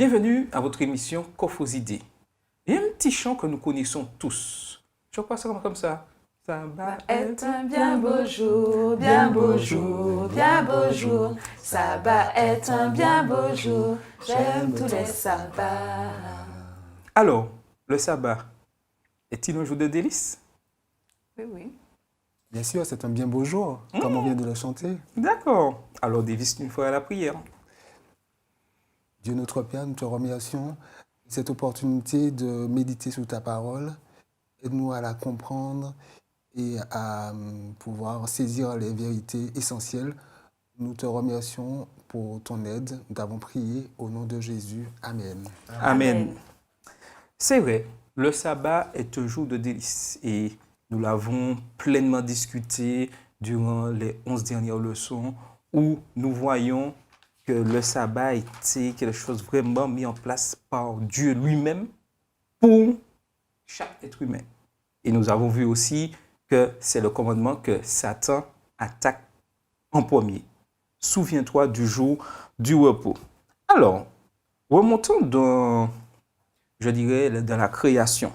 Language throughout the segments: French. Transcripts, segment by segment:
Bienvenue à votre émission Coffre aux idées. Il y a un petit chant que nous connaissons tous. Je crois que ça commence comme ça. Ça va Est un bien beau jour, bien beau jour, bien beau jour. Sabbat est un bien beau jour, j'aime tous les sabbats. Alors, le sabbat est-il un jour de délices? Oui, oui. Bien sûr, c'est un bien beau jour, comme on vient de le chanter. D'accord. Alors, dévisse une fois à la prière. Dieu notre Père, nous te remercions de cette opportunité de méditer sur ta parole. Aide-nous à la comprendre et à pouvoir saisir les vérités essentielles. Nous te remercions pour ton aide. Nous t'avons prié au nom de Jésus. Amen. Amen. C'est vrai, le sabbat est un jour de délices et nous l'avons pleinement discuté durant les 11 dernières leçons où nous voyons que le sabbat était quelque chose vraiment mis en place par Dieu lui-même pour chaque être humain. Et nous avons vu aussi que c'est le commandement que Satan attaque en premier. Souviens-toi du jour du repos. Alors, remontons dans, je dirais, dans la création.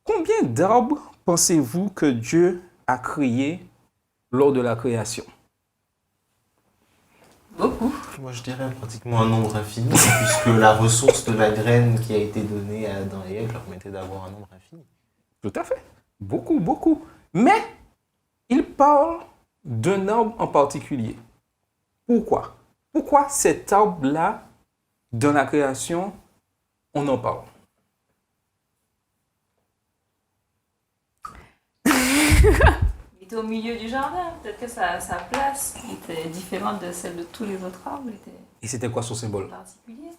Combien d'arbres pensez-vous que Dieu a créé lors de la création? Beaucoup. Moi, je dirais pratiquement un nombre infini, puisque la ressource de la graine qui a été donnée à Adam et Ève leur permettait d'avoir un nombre infini. Tout à fait. Beaucoup, beaucoup. Mais il parle d'un arbre en particulier. Pourquoi? Pourquoi cet arbre-là, dans la création, on en parle? Il était au milieu du jardin, peut-être que sa place était différente de celle de tous les autres arbres, il était Et c'était quoi son symbole? particulier.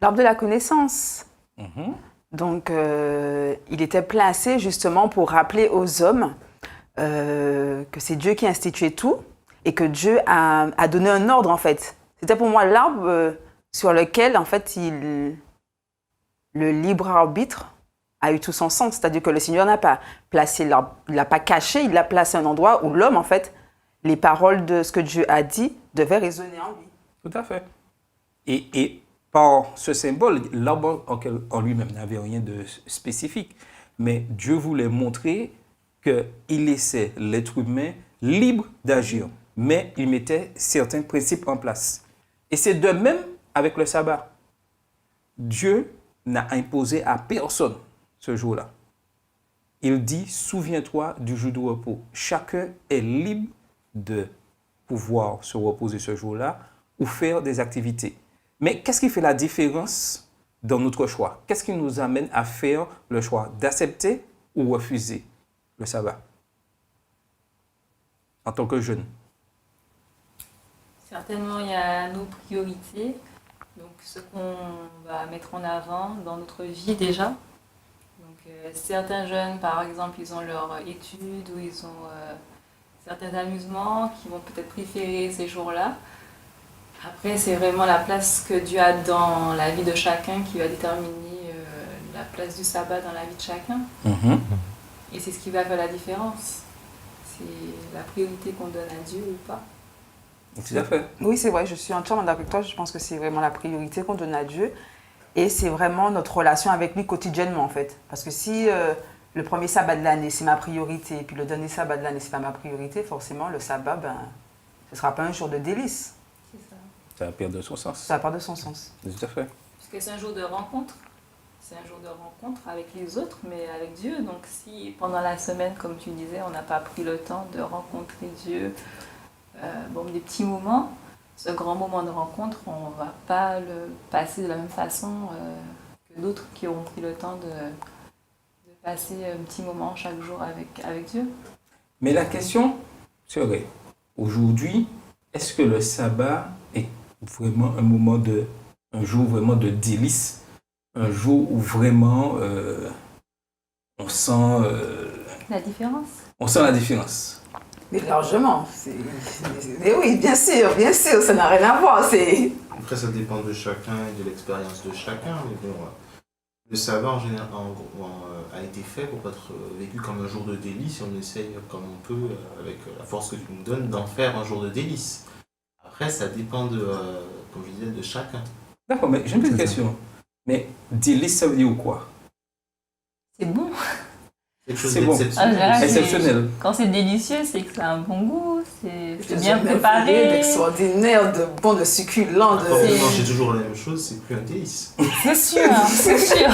L'arbre de la connaissance. Mhm. Donc, il était placé justement pour rappeler aux hommes que c'est Dieu qui a institué tout et que Dieu a donné un ordre, en fait. C'était pour moi l'arbre sur lequel, en fait, le libre arbitre a eu tout son sens. C'est-à-dire que le Seigneur n'a pas placé l'arbre, il ne l'a pas caché, il l'a placé à un endroit où l'homme, en fait, les paroles de ce que Dieu a dit devaient résonner en lui. Tout à fait. Et par ce symbole, l'arbre en lui-même n'avait rien de spécifique. Mais Dieu voulait montrer qu'il laissait l'être humain libre d'agir. Mais il mettait certains principes en place. Et c'est de même avec le sabbat. Dieu n'a imposé à personne ce jour-là. Il dit, souviens-toi du jour de repos. Chacun est libre de pouvoir se reposer ce jour-là ou faire des activités. Mais qu'est-ce qui fait la différence dans notre choix? Qu'est-ce qui nous amène à faire le choix d'accepter ou refuser le sabbat en tant que jeune? Certainement, il y a nos priorités, donc ce qu'on va mettre en avant dans notre vie déjà. Donc, certains jeunes, par exemple, ils ont leur étude ou ils ont certains amusements qui vont peut-être préférer ces jours-là. Après, c'est vraiment la place que Dieu a dans la vie de chacun qui va déterminer la place du sabbat dans la vie de chacun. Mhm. Et c'est ce qui va faire la différence. C'est la priorité qu'on donne à Dieu ou pas. Tout à fait. Oui, c'est vrai, je suis entièrement d'accord avec toi. Je pense que c'est vraiment la priorité qu'on donne à Dieu. Et c'est vraiment notre relation avec lui quotidiennement, en fait. Parce que si le premier sabbat de l'année, c'est ma priorité, et puis le dernier sabbat de l'année, c'est pas ma priorité, forcément, le sabbat, ce ne sera pas un jour de délice. C'est ça. Ça va perdre son sens. Ça part de son sens. Tout à fait. Puisque c'est un jour de rencontre. C'est un jour de rencontre avec les autres, mais avec Dieu. Donc si pendant la semaine, comme tu disais, on n'a pas pris le temps de rencontrer Dieu, des petits moments, ce grand moment de rencontre, on ne va pas le passer de la même façon que d'autres qui auront pris le temps de passer un petit moment chaque jour avec Dieu. Mais la question serait, aujourd'hui, est-ce que le sabbat est vraiment un jour vraiment de délice, un jour où vraiment on sent La différence. la différence? Mais largement. Mais oui, bien sûr, ça n'a rien à voir. Après, ça dépend de chacun et de l'expérience de chacun. Mais bon, le sabbat, en général, a été fait pour être vécu comme un jour de délice et on essaye, comme on peut, avec la force que Dieu nous donne, d'en faire un jour de délice. Après, ça dépend, comme je disais, de chacun. D'accord, mais j'ai une petite C'est ça. question. Mais délice, ça veut dire quoi? C'est bon. Quelque chose C'est bon. En d'exceptionnel. général, c'est- Exceptionnel. Quand c'est délicieux, c'est que ça a un bon goût, c'est C'est bien préparé. d'extraordinaire, de bon, de succulent. À force de C'est- manger toujours la même chose, c'est plus un délice. C'est sûr, c'est sûr.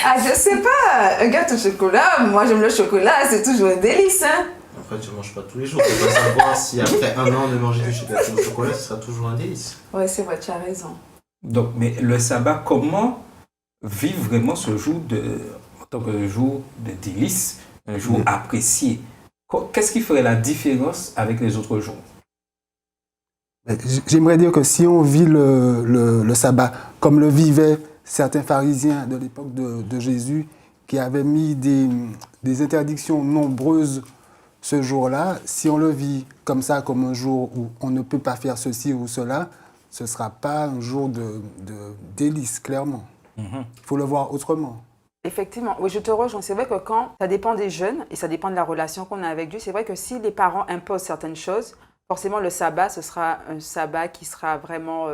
Ah, je sais pas, un gâteau au chocolat, moi j'aime le chocolat, c'est toujours un délice. Hein? Après, tu ne manges pas tous les jours. Tu peux pas savoir si après un an de manger du gâteau au chocolat, ce sera toujours un délice. Ouais, c'est vrai, tu as raison. Donc, mais le sabbat, comment vivre vraiment ce jour en tant que jour de délice, un jour apprécié? Qu'est-ce qui ferait la différence avec les autres jours? J'aimerais dire que si on vit le sabbat comme le vivaient certains pharisiens de l'époque de Jésus, qui avaient mis des interdictions nombreuses ce jour-là, si on le vit comme ça, comme un jour où on ne peut pas faire ceci ou cela, ce ne sera pas un jour de délice, clairement. Il faut le voir autrement. Effectivement, oui, je te rejoins. C'est vrai que quand ça dépend des jeunes et ça dépend de la relation qu'on a avec Dieu, c'est vrai que si les parents imposent certaines choses, forcément le sabbat, ce sera un sabbat qui sera vraiment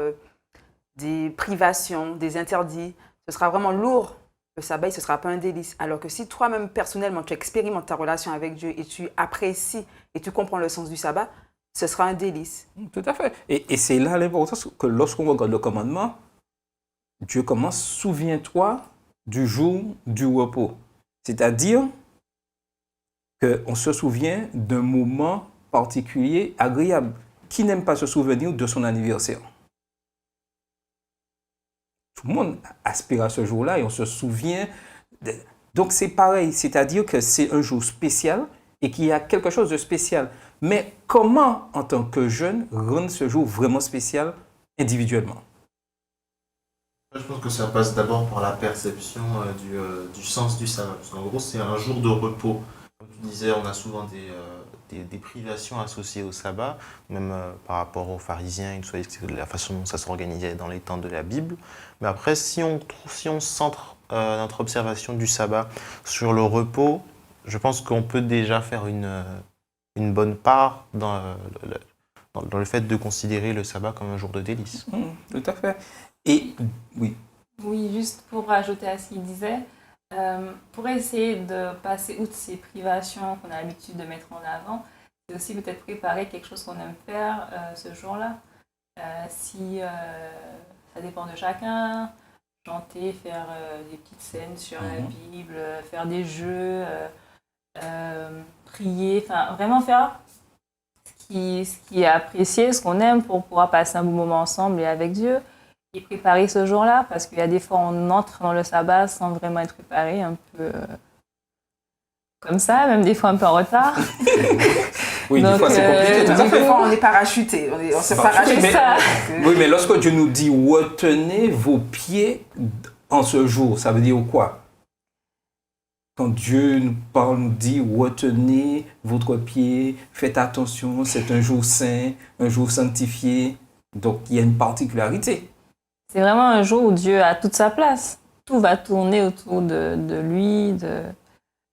des privations, des interdits. Ce sera vraiment lourd. Le sabbat, ce ne sera pas un délice. Alors que si toi-même, personnellement, tu expérimentes ta relation avec Dieu et tu apprécies et tu comprends le sens du sabbat, ce sera un délice. Tout à fait. Et c'est là l'importance que lorsqu'on regarde le commandement, Dieu commence, souviens-toi du jour du repos. C'est-à-dire qu'on se souvient d'un moment particulier, agréable. Qui n'aime pas se souvenir de son anniversaire? Tout le monde aspire à ce jour-là et on se souvient. Donc c'est pareil, c'est-à-dire que c'est un jour spécial et qu'il y a quelque chose de spécial. Mais comment, en tant que jeune, rendre ce jour vraiment spécial individuellement? Je pense que ça passe d'abord par la perception du sens du sabbat. Parce qu'en gros, c'est un jour de repos. Comme tu disais, on a souvent des privations associées au sabbat, même par rapport aux pharisiens et tout ça, c'est la façon dont ça s'organisait dans les temps de la Bible. Mais après, si on centre notre observation du sabbat sur le repos, je pense qu'on peut déjà faire une bonne part dans le fait de considérer le sabbat comme un jour de délice. Tout à fait. Et oui, Oui, juste pour rajouter à ce qu'il disait, pour essayer de passer outre ces privations qu'on a l'habitude de mettre en avant, c'est aussi peut-être préparer quelque chose qu'on aime faire ce jour-là. Si ça dépend de chacun, chanter, faire des petites scènes sur la Bible, faire des jeux, prier, enfin vraiment faire ce qui est apprécié, ce qu'on aime pour pouvoir passer un bon moment ensemble et avec Dieu. Et préparer ce jour-là, parce qu'il y a des fois on entre dans le sabbat sans vraiment être préparé, un peu comme ça, même des fois un peu en retard. oui, Donc, des fois c'est compliqué. Tout à Des fait. fois, on est parachuté. On se parachute. Mais- ça. Oui, mais lorsque Dieu nous dit retenez vos pieds en ce jour, ça veut dire quoi? Quand Dieu nous parle, nous dit retenez votre pied, faites attention, c'est un jour saint, un jour sanctifié. Donc il y a une particularité. C'est vraiment un jour où Dieu a toute sa place. Tout va tourner autour de lui, de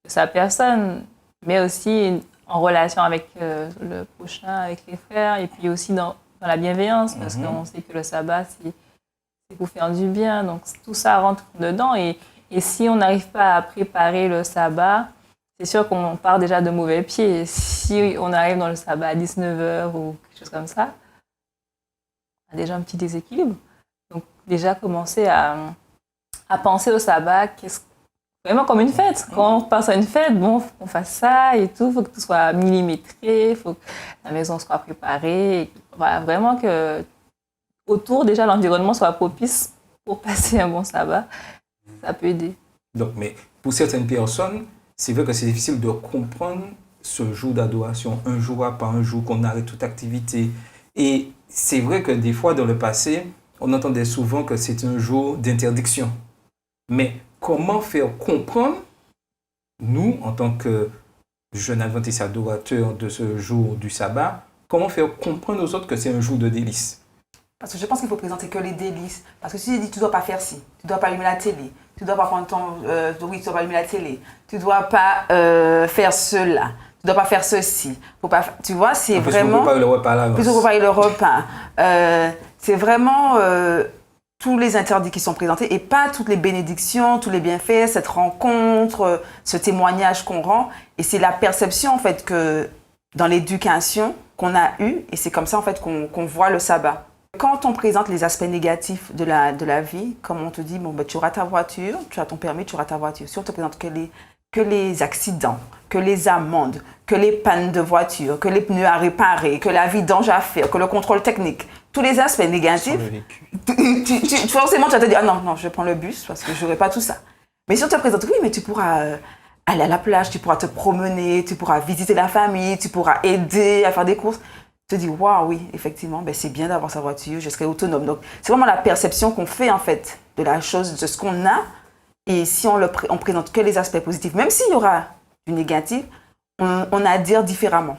sa personne, mais aussi en relation avec le prochain, avec les frères, et puis aussi dans la bienveillance, parce qu'on sait que le sabbat, c'est pour faire du bien. Donc tout ça rentre dedans. Et si on n'arrive pas à préparer le sabbat, c'est sûr qu'on part déjà de mauvais pieds. Et si on arrive dans le sabbat à 19h ou quelque chose comme ça, on a déjà un petit déséquilibre. Donc déjà commencer à penser au sabbat vraiment comme une fête. Quand on pense à une fête, bon, faut qu'on fasse ça et tout, il faut que tout soit millimétré, il faut que la maison soit préparée. Et voilà, vraiment que autour, déjà, l'environnement soit propice pour passer un bon sabbat. Ça peut aider. Donc, mais pour certaines personnes, c'est vrai que c'est difficile de comprendre ce jour d'adoration, un jour à part un jour qu'on arrête toute activité. Et c'est vrai que des fois, dans le passé, on entendait souvent que c'est un jour d'interdiction. Mais comment faire comprendre, nous, en tant que jeunes adventistes adorateurs de ce jour du sabbat, comment faire comprendre aux autres que c'est un jour de délice? Parce que je pense qu'il faut présenter que les délices. Parce que si tu dis tu ne dois pas faire ci, tu ne dois pas allumer la télé, tu ne dois pas prendre oui, tu dois pas allumer la télé, tu ne dois pas faire cela, tu ne dois pas faire ceci. Faut pas, tu vois, c'est En plus, vraiment... on préparer le repas à l'avance. Plus on préparer le repas. C'est vraiment tous les interdits qui sont présentés et pas toutes les bénédictions, tous les bienfaits, cette rencontre, ce témoignage qu'on rend. Et c'est la perception, en fait, que dans l'éducation qu'on a eue, et c'est comme ça, en fait, qu'on voit le sabbat. Quand on présente les aspects négatifs de la vie, comme on te dit, bon, ben, tu auras ta voiture, tu as ton permis, tu auras ta voiture. Si on te présente que les accidents, que les amendes, que les pannes de voiture, que les pneus à réparer, que la vidange à faire, que le contrôle technique, tous les aspects négatifs, forcément tu vas te dire, ah non, je prends le bus parce que je n'aurai pas tout ça. Mais si on te présente, oui, mais tu pourras aller à la plage, tu pourras te promener, tu pourras visiter la famille, tu pourras aider à faire des courses. Tu te dis, waouh, oui, effectivement, ben, c'est bien d'avoir sa voiture, je serai autonome. Donc, c'est vraiment la perception qu'on fait, en fait, de la chose, de ce qu'on a. Et si on présente que les aspects positifs, même s'il y aura du négatif, on a à dire différemment.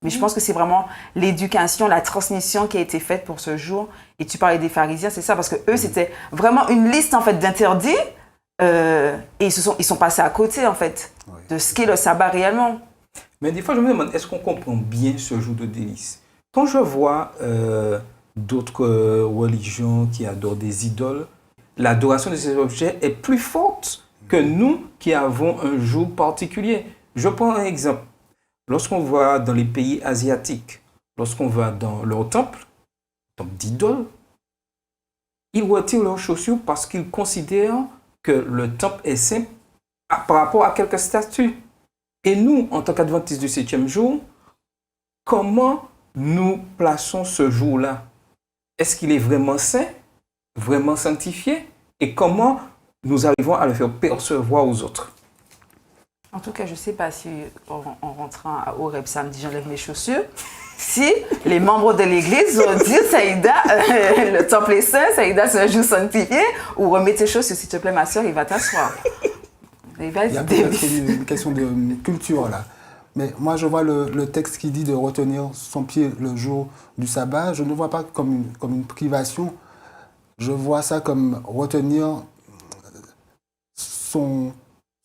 Mais je pense que c'est vraiment l'éducation, la transmission qui a été faite pour ce jour. Et tu parlais des pharisiens, c'est ça, parce que eux, c'était vraiment une liste, en fait, d'interdits. Et ils sont passés à côté, en fait, de ce qu'est le sabbat réellement. Mais des fois, je me demande, est-ce qu'on comprend bien ce jour de délices? Quand je vois d'autres religions qui adorent des idoles, l'adoration de ces objets est plus forte que nous qui avons un jour particulier. Je prends un exemple. Lorsqu'on va dans les pays asiatiques, lorsqu'on va dans leur temple d'idoles, ils retirent leurs chaussures parce qu'ils considèrent que le temple est saint par rapport à quelques statues. Et nous, en tant qu'adventistes du 7e jour, comment nous plaçons ce jour-là? Est-ce qu'il est vraiment saint, vraiment sanctifié? Et comment nous arrivons à le faire percevoir aux autres? En tout cas, je ne sais pas si en rentrant au Reb samedi, j'enlève mes chaussures. Si les membres de l'église vont dire, Saïda, le temple est saint, Saïda, c'est un jour sanctifié, ou remets tes chaussures, s'il te plaît, ma soeur, il va t'asseoir. Il y a peut-être une question de culture là. Mais moi, je vois le texte qui dit de retenir son pied le jour du sabbat. Je ne vois pas comme une privation. Je vois ça comme retenir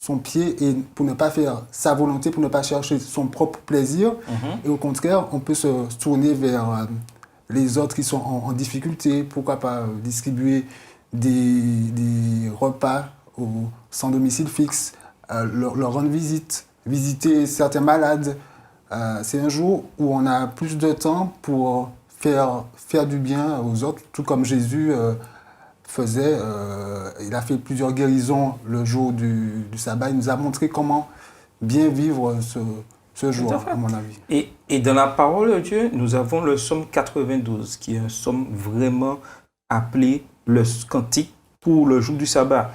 son pied et pour ne pas faire sa volonté, pour ne pas chercher son propre plaisir. Et au contraire, on peut se tourner vers les autres qui sont en difficulté. Pourquoi pas distribuer des repas sans domicile fixe, leur rendre visite, visiter certains malades. C'est un jour où on a plus de temps pour faire du bien aux autres, tout comme Jésus faisait. Il a fait plusieurs guérisons le jour du sabbat. Il nous a montré comment bien vivre ce jour, à mon avis. Et dans la parole de Dieu, nous avons le psaume 92, qui est un psaume vraiment appelé le cantique pour le jour du sabbat.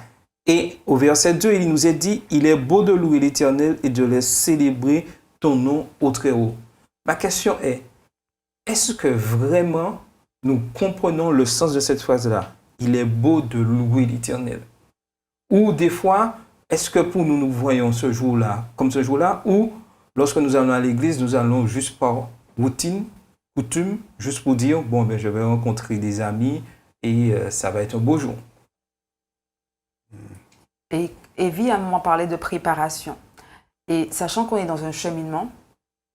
Et au verset 2, il nous est dit, « Il est beau de louer l'Éternel et de le célébrer ton nom au Très-Haut. » Ma question est, est-ce que vraiment nous comprenons le sens de cette phrase-là? Il est beau de louer l'Éternel. Ou des fois, est-ce que pour nous, nous voyons ce jour-là comme ce jour-là, ou lorsque nous allons à l'église, nous allons juste par routine, coutume, juste pour dire, bon, ben, je vais rencontrer des amis et ça va être un beau jour. Et Evie, à un moment, parlait de préparation. Et sachant qu'on est dans un cheminement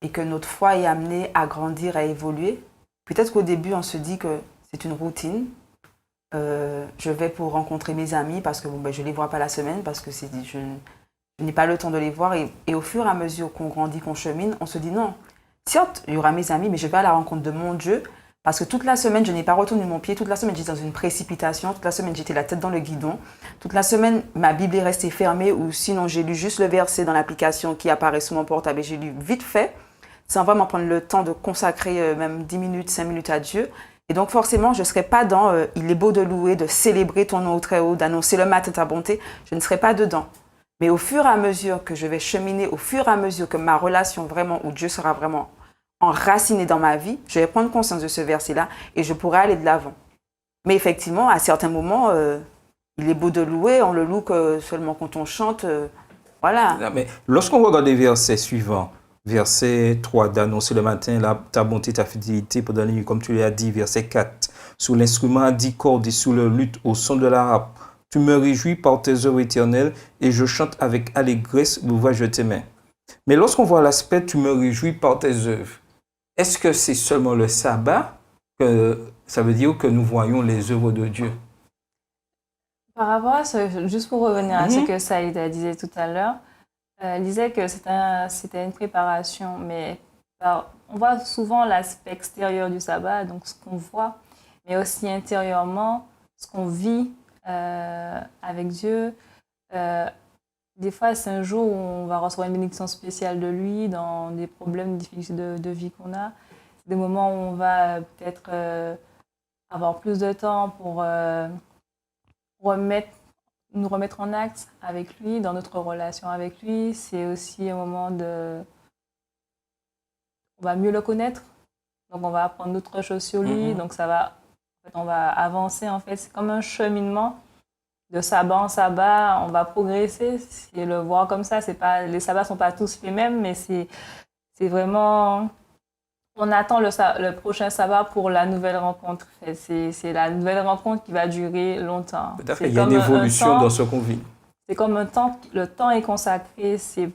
et que notre foi est amenée à grandir, à évoluer, peut-être qu'au début, on se dit que c'est une routine. Je vais pour rencontrer mes amis parce que bon, ben, je ne les vois pas la semaine, parce que je n'ai pas le temps de les voir. Et au fur et à mesure qu'on grandit, qu'on chemine, on se dit non, certes, il y aura mes amis, mais je vais à la rencontre de mon Dieu. Parce que toute la semaine, je n'ai pas retenu mon pied. Toute la semaine, j'étais dans une précipitation. Toute la semaine, j'étais la tête dans le guidon. Toute la semaine, ma Bible est restée fermée ou sinon, j'ai lu juste le verset dans l'application qui apparaît sur mon portable et j'ai lu vite fait, sans vraiment prendre le temps de consacrer même 10 minutes, 5 minutes à Dieu. Et donc, forcément, je ne serai pas dans « il est beau de louer, de célébrer ton nom au Très-Haut, d'annoncer le matin ta bonté ». Je ne serai pas dedans. Mais au fur et à mesure que je vais cheminer, au fur et à mesure que ma relation vraiment, où Dieu sera vraiment enraciné dans ma vie, je vais prendre conscience de ce verset-là et je pourrai aller de l'avant. Mais effectivement, à certains moments, il est beau de louer, on le loue que seulement quand on chante, voilà. Non, mais lorsqu'on regarde les versets suivants, verset 3, d'annoncer le matin ta bonté, ta fidélité pendant la nuit, comme tu l'as dit, verset 4, sous l'instrument à 10 cordes et sous le luth au son de la harpe, tu me réjouis par tes œuvres éternelles et je chante avec allégresse l'ouvrage de tes mains. Mais lorsqu'on voit l'aspect, tu me réjouis par tes œuvres, est-ce que c'est seulement le sabbat que ça veut dire que nous voyons les œuvres de Dieu? Par rapport à ce, juste pour revenir à ce Mhm. que Saïda disait tout à l'heure, elle disait que c'était une préparation, mais on voit souvent l'aspect extérieur du sabbat, donc ce qu'on voit, mais aussi intérieurement, ce qu'on vit avec Dieu. Euh, des fois, c'est un jour où on va recevoir une bénédiction spéciale de lui dans des problèmes difficiles de vie qu'on a. C'est des moments où on va peut-être avoir plus de temps pour remettre nous remettre en acte avec lui, dans notre relation avec lui. C'est aussi un moment on va mieux le connaître, donc on va apprendre d'autres choses sur lui, donc on va avancer en fait. C'est comme un cheminement de sabbat en sabbat, on va progresser. C'est le voir comme ça, c'est pas, les sabbats sont pas tous les mêmes, mais c'est vraiment, on attend le prochain sabbat pour la nouvelle rencontre. C'est la nouvelle rencontre qui va durer longtemps. Tout à fait. Il y a une évolution dans ce qu'on vit. C'est comme un temps, le temps est consacré, c'est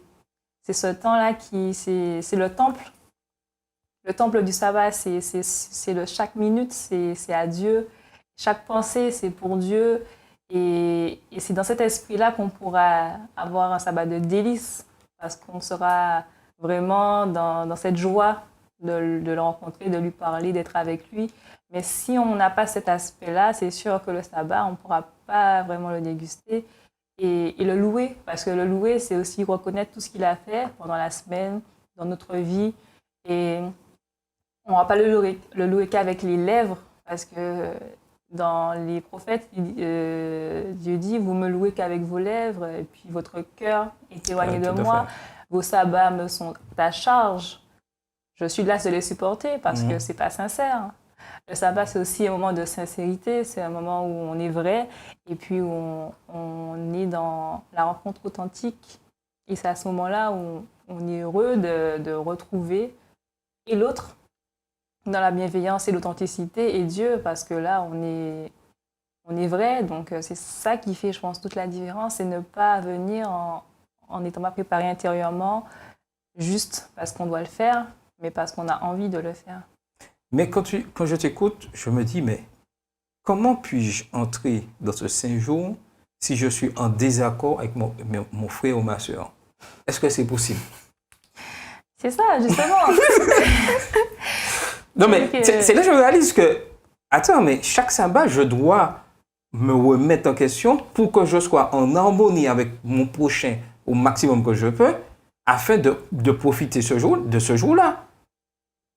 ce temps-là c'est le temple. Le temple du sabbat, chaque minute, c'est à Dieu. Chaque pensée, c'est pour Dieu. Et c'est dans cet esprit-là qu'on pourra avoir un sabbat de délices, parce qu'on sera vraiment dans cette joie de le rencontrer, de lui parler, d'être avec lui. Mais si on n'a pas cet aspect-là, c'est sûr que le sabbat, on ne pourra pas vraiment le déguster et le louer. Parce que le louer, c'est aussi reconnaître tout ce qu'il a fait pendant la semaine, dans notre vie. Et on ne va pas le louer qu'avec les lèvres, parce que dans les prophètes, Dieu dit, vous me louez qu'avec vos lèvres, et puis votre cœur est éloigné de moi. Vos sabbats me sont à charge. Je suis là de les supporter parce que c'est pas sincère. Le sabbat, c'est aussi un moment de sincérité, c'est un moment où on est vrai et puis où on est dans la rencontre authentique. Et c'est à ce moment-là où on est heureux de retrouver et l'autre dans la bienveillance et l'authenticité et Dieu, parce que là, on est vrai. Donc, c'est ça qui fait, je pense, toute la différence, c'est ne pas venir en n'étant pas préparé intérieurement juste parce qu'on doit le faire, mais parce qu'on a envie de le faire. Mais quand je t'écoute, je me dis, mais comment puis-je entrer dans ce Saint jour si je suis en désaccord avec mon frère ou ma soeur? Est-ce que c'est possible? C'est ça, justement. Non, mais c'est là que je réalise que, attends, mais chaque sabbat, je dois me remettre en question pour que je sois en harmonie avec mon prochain au maximum que je peux, afin de profiter de ce jour-là.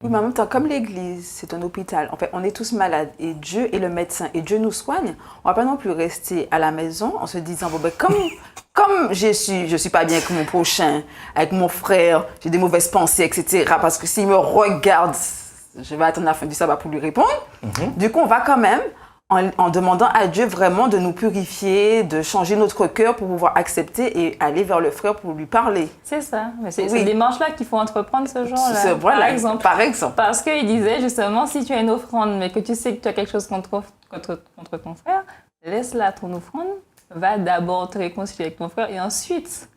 Oui, mais en même temps, comme l'Église, c'est un hôpital, en fait, on est tous malades et Dieu est le médecin et Dieu nous soigne, on ne va pas non plus rester à la maison en se disant, bon, ben, comme je suis pas bien avec mon prochain, avec mon frère, j'ai des mauvaises pensées, etc., parce que s'il me regarde, je vais attendre la fin du sabbat pour lui répondre. Du coup, on va quand même, en demandant à Dieu vraiment de nous purifier, de changer notre cœur pour pouvoir accepter et aller vers le frère pour lui parler. C'est ça. Mais c'est ces démarches-là qu'il faut entreprendre ce genre-là. Voilà, par exemple. Parce qu'il disait justement, si tu as une offrande, mais que tu sais que tu as quelque chose contre ton frère, laisse-la ton offrande, va d'abord te réconcilier avec ton frère et ensuite,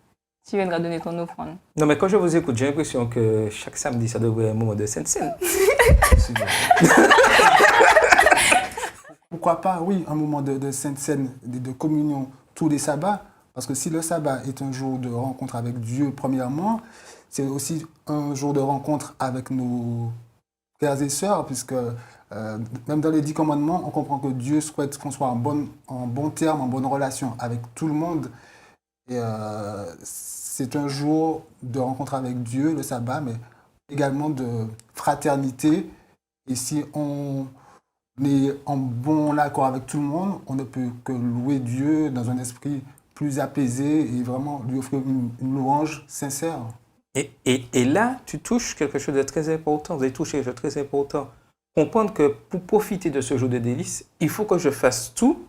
tu viendras donner ton offrande. Non, mais quand je vous écoute, j'ai l'impression que chaque samedi, ça devrait être un moment de Sainte Seine. Pourquoi pas, oui, un moment de Sainte Seine, de communion tous les sabbats, parce que si le sabbat est un jour de rencontre avec Dieu, premièrement, c'est aussi un jour de rencontre avec nos frères et sœurs, puisque même dans les 10 commandements, on comprend que Dieu souhaite qu'on soit en bon terme, en bonne relation avec tout le monde. Et c'est un jour de rencontre avec Dieu, le sabbat, mais également de fraternité. Et si on est en bon accord avec tout le monde, on ne peut que louer Dieu dans un esprit plus apaisé et vraiment lui offrir une louange sincère. Et là, tu touches quelque chose de très important. Vous avez touché quelque chose de très important. Comprendre que pour profiter de ce jour de délices, il faut que je fasse tout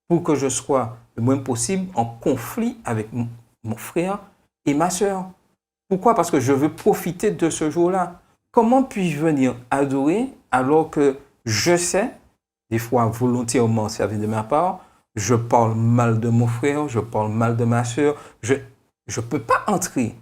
pour que je sois le moins possible en conflit avec mon frère et ma soeur. Pourquoi? Parce que je veux profiter de ce jour-là. Comment puis-je venir adorer alors que je sais, des fois volontairement servi de ma part, je parle mal de mon frère, je parle mal de ma soeur, je ne peux pas entrer.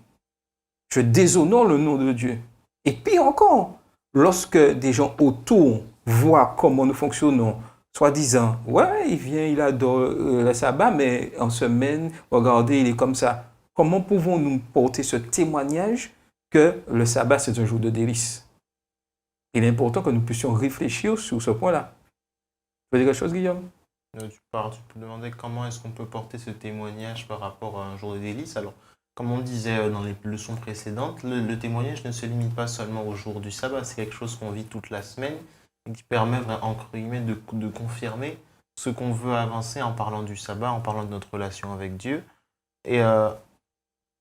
Je déshonore le nom de Dieu. Et pire encore, lorsque des gens autour voient comment nous fonctionnons soi-disant, ouais, il vient, il adore le sabbat, mais en semaine, regardez, il est comme ça. Comment pouvons-nous porter ce témoignage que le sabbat, c'est un jour de délice? Il est important que nous puissions réfléchir sur ce point-là. Tu veux dire quelque chose, Guillaume? Tu peux demander comment est-ce qu'on peut porter ce témoignage par rapport à un jour de délice. Alors, comme on le disait dans les leçons précédentes, le témoignage ne se limite pas seulement au jour du sabbat, c'est quelque chose qu'on vit toute la semaine et qui permet, entre guillemets, de confirmer ce qu'on veut avancer en parlant du sabbat, en parlant de notre relation avec Dieu. Et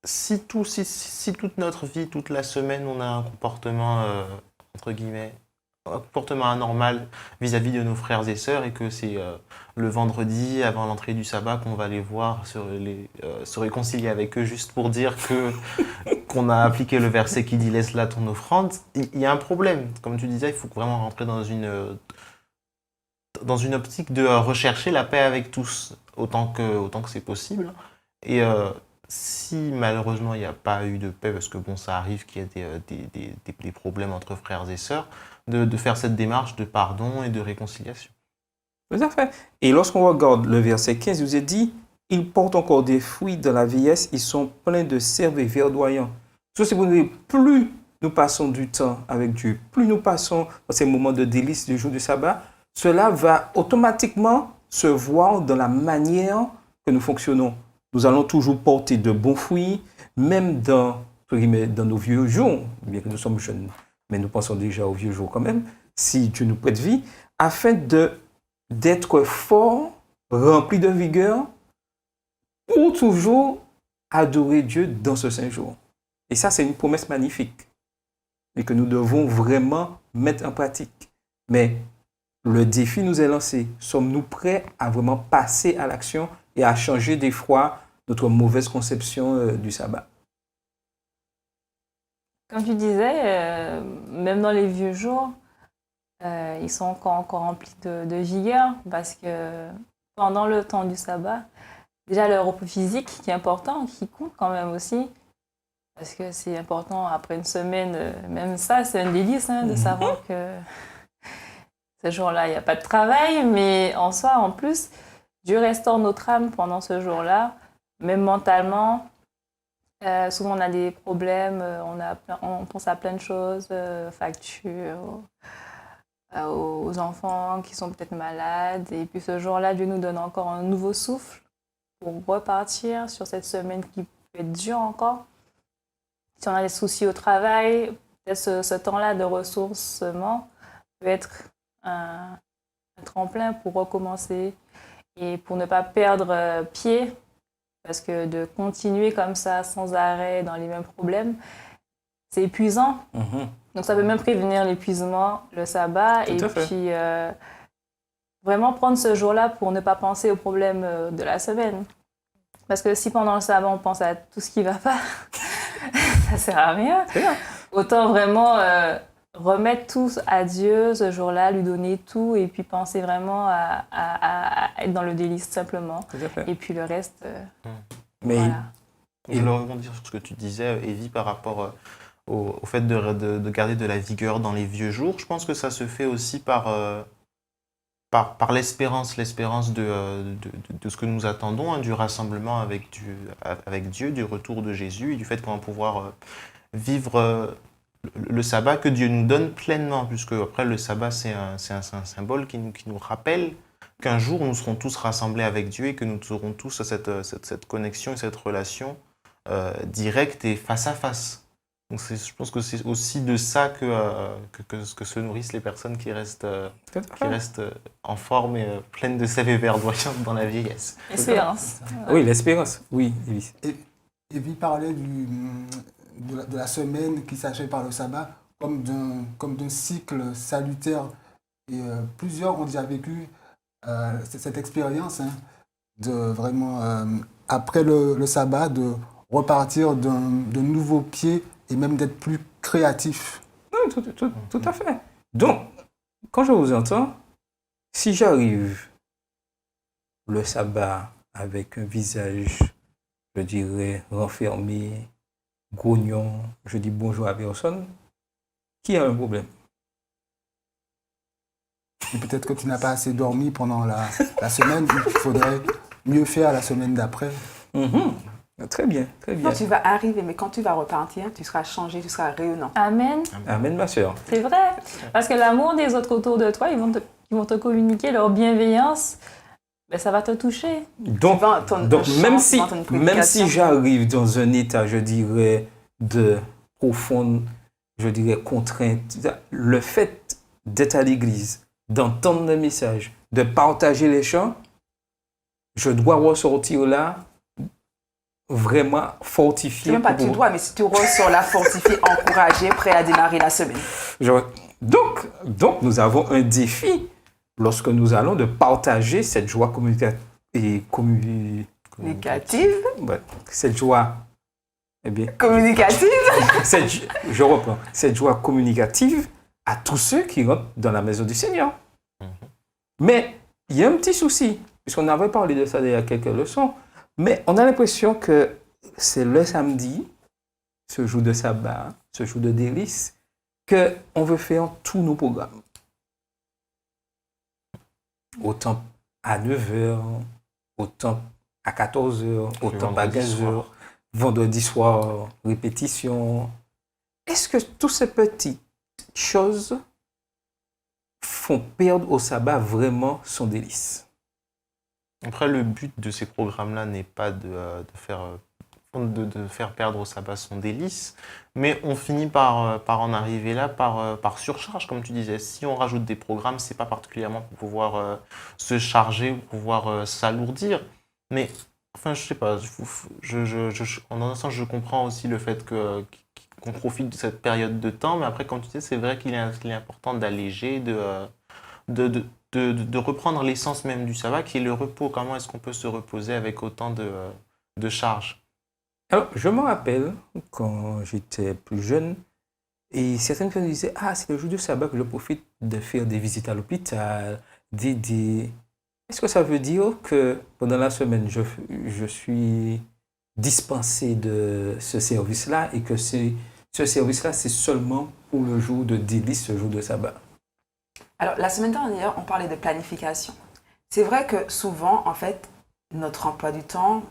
si toute notre vie, toute la semaine, on a un comportement, entre guillemets, un comportement anormal vis-à-vis de nos frères et sœurs et que c'est le vendredi avant l'entrée du sabbat qu'on va les voir se réconcilier avec eux juste pour dire qu'on a appliqué le verset qui dit laisse là ton offrande, il y a un problème. Comme tu disais, il faut vraiment rentrer dans une optique de rechercher la paix avec tous autant que c'est possible. Et si malheureusement il n'y a pas eu de paix, parce que bon, ça arrive qu'il y ait des problèmes entre frères et sœurs, de faire cette démarche de pardon et de réconciliation. Tout à fait. Et lorsqu'on regarde le verset 15, il vous est dit, ils portent encore des fruits dans la vieillesse, ils sont pleins de sève et verdoyants. Ça, c'est pour nous dire, plus nous passons du temps avec Dieu, plus nous passons dans ces moments de délice du jour du sabbat, cela va automatiquement se voir dans la manière que nous fonctionnons. Nous allons toujours porter de bons fruits, même dans nos vieux jours, bien que nous sommes jeunes, mais nous pensons déjà aux vieux jours quand même, si Dieu nous prête vie, afin d'être forts, remplis de vigueur, pour toujours adorer Dieu dans ce saint jour. Et ça, c'est une promesse magnifique, et que nous devons vraiment mettre en pratique. Mais le défi nous est lancé. Sommes-nous prêts à vraiment passer à l'action et à changer des fois notre mauvaise conception du sabbat? Comme tu disais, même dans les vieux jours, ils sont encore remplis de vigueur parce que pendant le temps du sabbat, déjà le repos physique qui est important, qui compte quand même aussi, parce que c'est important après une semaine, même ça c'est un délice de savoir que ce jour-là il n'y a pas de travail, mais en soi en plus, Dieu restaure notre âme pendant ce jour-là, même mentalement. Souvent on a des problèmes, on pense à plein de choses, factures, aux enfants qui sont peut-être malades. Et puis ce jour-là, Dieu nous donne encore un nouveau souffle pour repartir sur cette semaine qui peut être dure encore. Si on a des soucis au travail, peut-être ce temps-là de ressourcement peut être un tremplin pour recommencer et pour ne pas perdre pied. Parce que de continuer comme ça, sans arrêt, dans les mêmes problèmes, c'est épuisant. Donc ça peut même prévenir l'épuisement, le sabbat. Et puis vraiment prendre ce jour-là pour ne pas penser aux problèmes de la semaine. Parce que si pendant le sabbat, on pense à tout ce qui ne va pas, ça ne sert à rien. Autant vraiment remettre tout à Dieu ce jour-là, lui donner tout et puis penser vraiment à être dans le délice simplement. Et puis le reste, mais voilà. Je voulais rebondir sur ce que tu disais, Evie, par rapport au fait de garder de la vigueur dans les vieux jours. Je pense que ça se fait aussi par l'espérance de ce que nous attendons, du rassemblement avec Dieu, du retour de Jésus et du fait qu'on va pouvoir vivre le sabbat que Dieu nous donne pleinement, puisque après le sabbat c'est un symbole qui nous rappelle qu'un jour nous serons tous rassemblés avec Dieu et que nous aurons tous cette connexion et cette relation directe et face à face. Donc je pense que c'est aussi de ça que se nourrissent les personnes qui restent en forme et pleines de sève et verdoyante dans la vieillesse. L'espérance. Oui, l'espérance, oui. Evie parlait de la semaine qui s'achève par le sabbat comme d'un cycle salutaire. Et plusieurs ont déjà vécu cette expérience de vraiment, après le sabbat, de repartir de nouveaux pieds et même d'être plus créatif. Oui, tout à fait. Donc, quand je vous entends, si j'arrive le sabbat avec un visage, je dirais, renfermé, grognon, je dis bonjour à personne, qui a un problème? Et peut-être que tu n'as pas assez dormi pendant la semaine. Il faudrait mieux faire la semaine d'après. Très bien, très bien. Non, tu vas arriver, mais quand tu vas repartir, tu seras changé, tu seras rayonnant. Amen. Amen, ma sœur. C'est vrai. Parce que l'amour des autres autour de toi, ils vont te communiquer leur bienveillance. Ben, ça va te toucher. Donc, Tu vas entendre donc un même chant, si, tu vas entendre une même prédication. si j'arrive dans un état, je dirais, de profonde, je dirais, contrainte, le fait d'être à l'église, d'entendre le message, de partager les chants, je dois ressortir là vraiment C'est fortifié. même pas pour- tu dois, mais si tu ressors là fortifié, encouragé, prêt à démarrer la semaine. Donc, nous avons un défi lorsque nous allons de partager cette joie Négative, ouais, cette joie, eh bien, communicative. je reprends, cette joie communicative à tous ceux qui rentrent dans la maison du Seigneur. Mais il y a un petit souci, puisqu'on avait parlé de ça il y a quelques leçons, mais on a l'impression que c'est le samedi, ce jour de sabbat, ce jour de délice, qu'on veut faire tous nos programmes. Autant à 9h, autant à 14h, autant à vendredi 15h, soir. vendredi soir, répétition. Est-ce que toutes ces petites choses font perdre au sabbat vraiment son délice? Après, le but de ces programmes-là n'est pas de faire perdre au sabbat son délice, mais on finit par en arriver là par surcharge, comme tu disais. Si on rajoute des programmes, c'est pas particulièrement pour pouvoir se charger ou pouvoir s'alourdir, mais enfin, je sais pas. En un sens, je comprends aussi le fait qu'on profite de cette période de temps, mais après, comme tu dis, c'est vrai qu'il est important d'alléger, de reprendre l'essence même du sabbat, qui est le repos. Comment est-ce qu'on peut se reposer avec autant de charges? Alors, je me rappelle quand j'étais plus jeune, et certaines personnes disaient, ah, c'est le jour du sabbat que je profite de faire des visites à l'hôpital, d'aider. Est-ce que ça veut dire que pendant la semaine, je suis dispensé de ce service-là et que ce service-là, c'est seulement pour le jour de délice, ce jour de sabbat? Alors, la semaine dernière, on parlait de planification. C'est vrai que souvent, en fait, notre emploi du temps,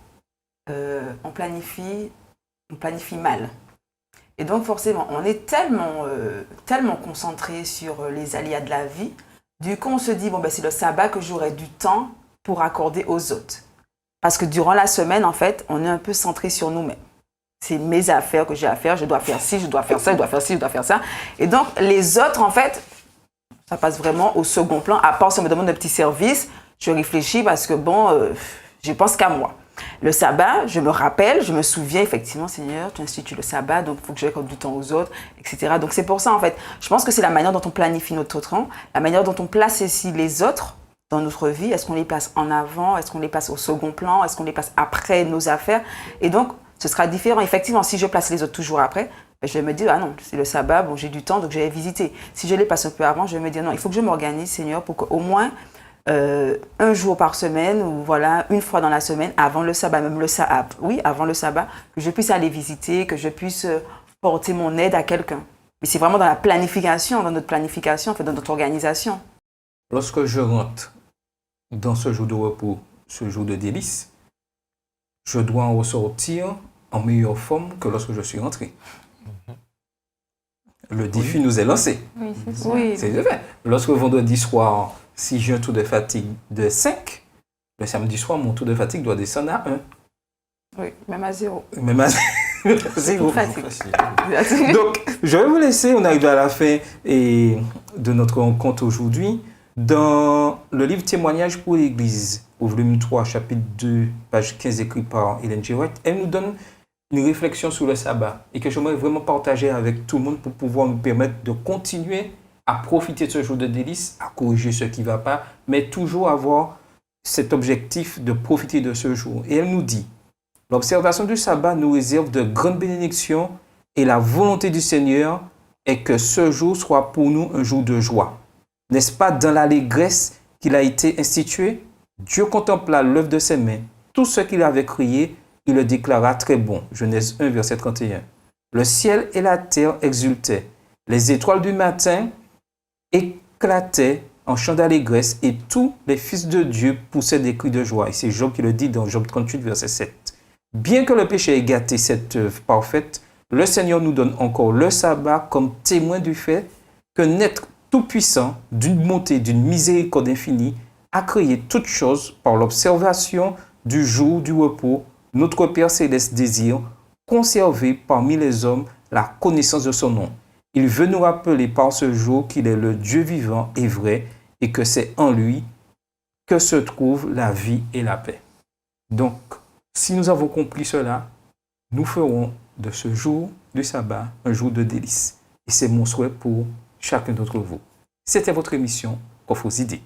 on planifie mal. Et donc, forcément, on est tellement concentré sur les aléas de la vie. Du coup, on se dit, bon, ben, c'est le sabbat que j'aurai du temps pour accorder aux autres. Parce que durant la semaine, en fait, on est un peu centré sur nous-mêmes. C'est mes affaires que j'ai à faire, je dois faire ci, je dois faire ça, je dois faire ci, je dois faire ça. Et donc, les autres, en fait, ça passe vraiment au second plan. À part si on me demande un petit service, je réfléchis parce que, bon, je pense qu'à moi. Le sabbat, je me rappelle, je me souviens effectivement, Seigneur, tu institues le sabbat, donc il faut que j'accorde du temps aux autres, etc. Donc c'est pour ça, en fait, je pense que c'est la manière dont on planifie notre temps, la manière dont on place ici les autres dans notre vie. Est-ce qu'on les place en avant? Est-ce qu'on les place au second plan? Est-ce qu'on les place après nos affaires? Et donc, ce sera différent. Effectivement, si je place les autres toujours après, je vais me dire, ah non, c'est le sabbat, bon, j'ai du temps, donc je vais visiter. Si je les passe un peu avant, je vais me dire, non, il faut que je m'organise, Seigneur, pour qu'au moins un jour par semaine ou voilà, une fois dans la semaine, avant le sabbat, même le sabbat, oui, avant le sabbat, que je puisse aller visiter, que je puisse porter mon aide à quelqu'un. Mais c'est vraiment dans la planification, dans notre planification, en fait, dans notre organisation. Lorsque je rentre dans ce jour de repos, ce jour de délice, je dois en ressortir en meilleure forme que lorsque je suis rentré. Le défi nous est lancé. Oui, c'est ça. Oui, C'est vrai. Lorsque vendredi soir, si j'ai un taux de fatigue de 5, le samedi soir, mon taux de fatigue doit descendre à 1. oui, même à 0. Même à 0. Fatigue. Facile. Donc, je vais vous laisser, on arrive à la fin de notre rencontre aujourd'hui. Dans le livre Témoignages pour l'Église, au volume 3, chapitre 2, page 15, écrit par Ellen G. White, elle nous donne une réflexion sur le sabbat et que j'aimerais vraiment partager avec tout le monde pour pouvoir nous permettre de continuer à profiter de ce jour de délice, à corriger ce qui ne va pas, mais toujours avoir cet objectif de profiter de ce jour. Et elle nous dit, l'observation du sabbat nous réserve de grandes bénédictions et la volonté du Seigneur est que ce jour soit pour nous un jour de joie. N'est-ce pas dans l'allégresse qu'il a été institué? Dieu contempla l'œuvre de ses mains. Tout ce qu'il avait créé, il le déclara très bon. Genèse 1, verset 31. Le ciel et la terre exultaient. Les étoiles du matin éclataient en chant d'allégresse et tous les fils de Dieu poussaient des cris de joie. Et c'est Job qui le dit dans Job 38, verset 7. Bien que le péché ait gâté cette œuvre parfaite, le Seigneur nous donne encore le sabbat comme témoin du fait qu'un être tout-puissant, d'une bonté, d'une miséricorde infinie, a créé toutes choses par l'observation du jour du repos. Notre Père céleste désire conserver parmi les hommes la connaissance de son nom. Il veut nous rappeler par ce jour qu'il est le Dieu vivant et vrai et que c'est en lui que se trouve la vie et la paix. Donc, si nous avons compris cela, nous ferons de ce jour du sabbat un jour de délice. Et c'est mon souhait pour chacun d'entre vous. C'était votre émission Coffre aux idées.